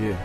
Yeah.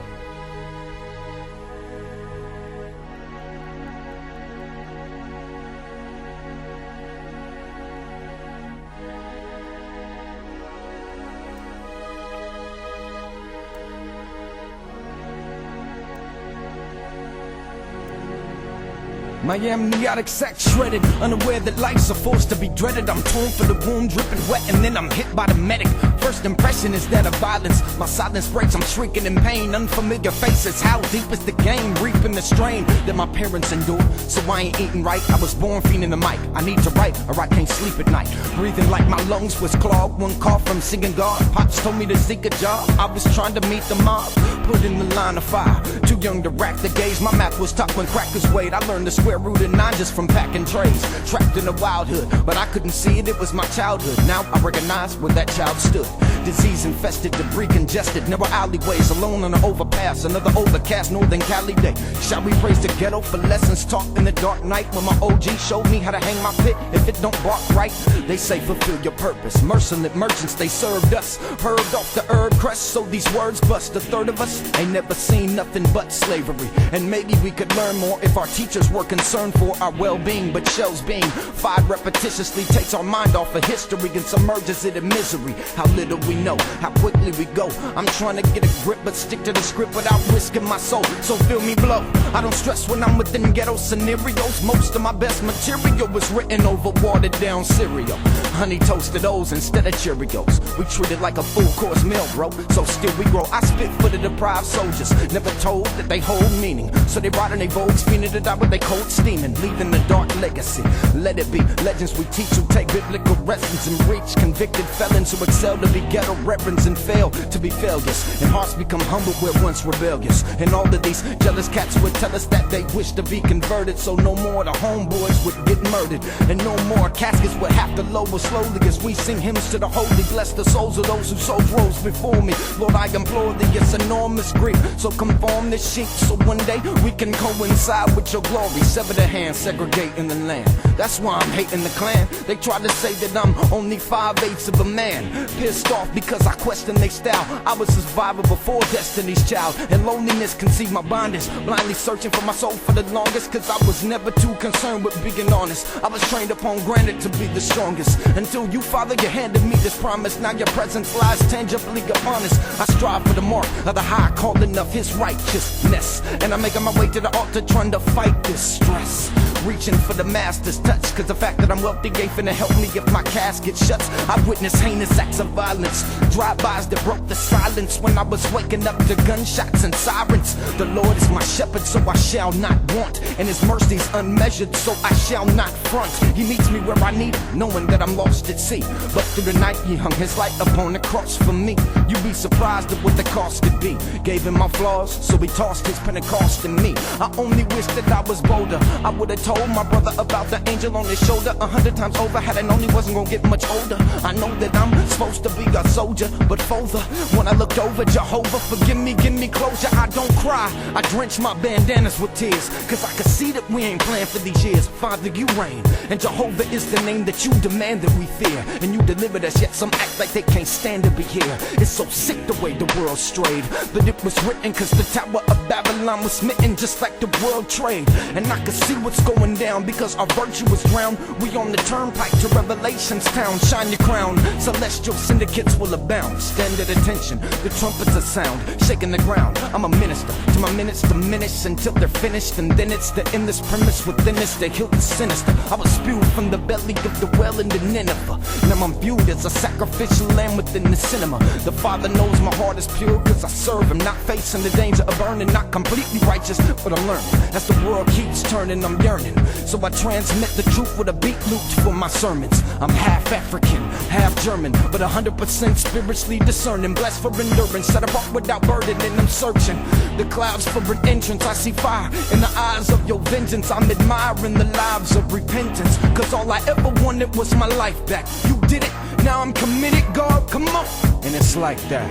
My amniotic sac shredded, unaware that life's a force to be dreaded. I'm torn for the wound, dripping wet, and then I'm hit by the medic. First impression is that of violence. My silence breaks, I'm shrieking in pain. Unfamiliar faces, how deep is the game? Reaping the strain that my parents endured. So I ain't eating right, I was born fiending the mic. I need to write, or I can't sleep at night. Breathing like my lungs was clogged. One cough from singing God. Pops told me to seek a job. I was trying to meet the mob. Put in the line of fire. Too young to rack the gauge. My math was tough when crackers weighed. I learned the square root of 9 just from packing trays. Trapped in a wild hood, but I couldn't see it, it was my childhood. Now I recognize where that child stood. Disease infested, debris congested, narrow alleyways, alone on an overpass, another overcast northern Cali day. Shall we praise the ghetto for lessons taught in the dark night, when my OG showed me how to hang my pit if it don't bark right? They say fulfill your purpose. Merciless merchants, they served us, herbed off the herb crest, so these words bust. A third of us ain't never seen nothing but slavery, and maybe we could learn more if our teachers were concerned for our well-being. But shells being fired repetitiously takes our mind off of history and submerges it in misery. How little we know, how quickly we go. I'm trying to get a grip but stick to the script without risking my soul, so feel me blow. I don't stress when I'm within ghetto scenarios. Most of my best material was written over watered down cereal, honey toasted O's instead of Cheerios. We treat it like a full course meal, bro, so still we grow. I spit for the deprived soldiers, never told that they hold meaning, so they ride in they vogues, fiending to die with they cold steaming, leaving the dark legacy. Let it be legends we teach who take biblical lessons and reach convicted felons who excel to be ghetto reverends and fail to be failures, and hearts become humble where once rebellious. And all of these jealous cats would tell us that they wish to be converted, so no more the homeboys would get murdered, and no more caskets would have to lower slowly as we sing hymns to the holy. Bless the souls of those whose souls rose before me. Lord, I implore thee, it's enormous grief, so conform this sheep so one day we can coincide with your glory. Sever the hand, segregating the land. That's why I'm hating the clan. They try to say that I'm only 5/8 of a man. Pissed off because I question their style. I was a survivor before Destiny's Child, and loneliness conceived my bondage. Blindly searching for my soul for the longest, cause I was never too concerned with being honest. I was trained upon granted to be the strongest, until you, Father, you handed me this promise. Now your presence lies tangibly upon us. I strive for the mark of the high calling of his righteousness, and I'm making my way to the altar trying to fight this stress. Reaching for the master's touch, cause the fact that I'm wealthy ain't finna help me if my casket shuts. I witnessed heinous acts of violence, drive-bys that broke the silence when I was waking up to gunshots and sirens. The Lord is my shepherd, so I shall not want, and his mercy's unmeasured, so I shall not front. He meets me where I need him, knowing that I'm lost at sea, but through the night he hung his light upon the cross for me. You'd be surprised at what the cost could be. Gave him my flaws, so he tossed his Pentecost in me. I only wish that I was bolder. I would've told my brother about the angel on his shoulder 100 times over, had I known he wasn't gonna get much older. I know that I'm supposed to be a soldier, but further, when I looked over, Jehovah, forgive me, give me closure. I don't cry, I drench my bandanas with tears, cause I can see that we ain't planned for these years. Father, you reign, and Jehovah is the name that you demand that we fear, and you delivered us, yet some act like they can't stand to be here. It's so sick the way the world strayed, but it was written cause the Tower of Babylon was smitten just like the world trade. And I can see what's going down because our virtue is drowned. We on the turnpike to Revelation's town. Shine your crown, celestial syndicates will abound. Stand at attention, the trumpets are sound, shaking the ground. I'm a minister, to my minutes diminish until they're finished, and then it's the endless premise within us that heal the sinister. I was spewed from the belly of the well in the Nineveh. Now I'm viewed as a sacrificial lamb within the cinema. The Father knows my heart is pure cause I serve him, not facing the danger of burning, not completely righteous, but I'm learning. As the world keeps turning, I'm yearning, so I transmit the truth with a beat looped for my sermons. I'm half African, half German, but 100% spiritually discerning. Blessed for endurance, set apart without burden, and I'm searching the clouds for an entrance. I see fire in the eyes of your vengeance. I'm admiring the lives of repentance, cause all I ever wanted was my life back. You did it, now I'm committed, God, come on. And it's like that.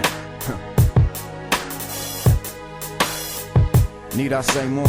Need I say more?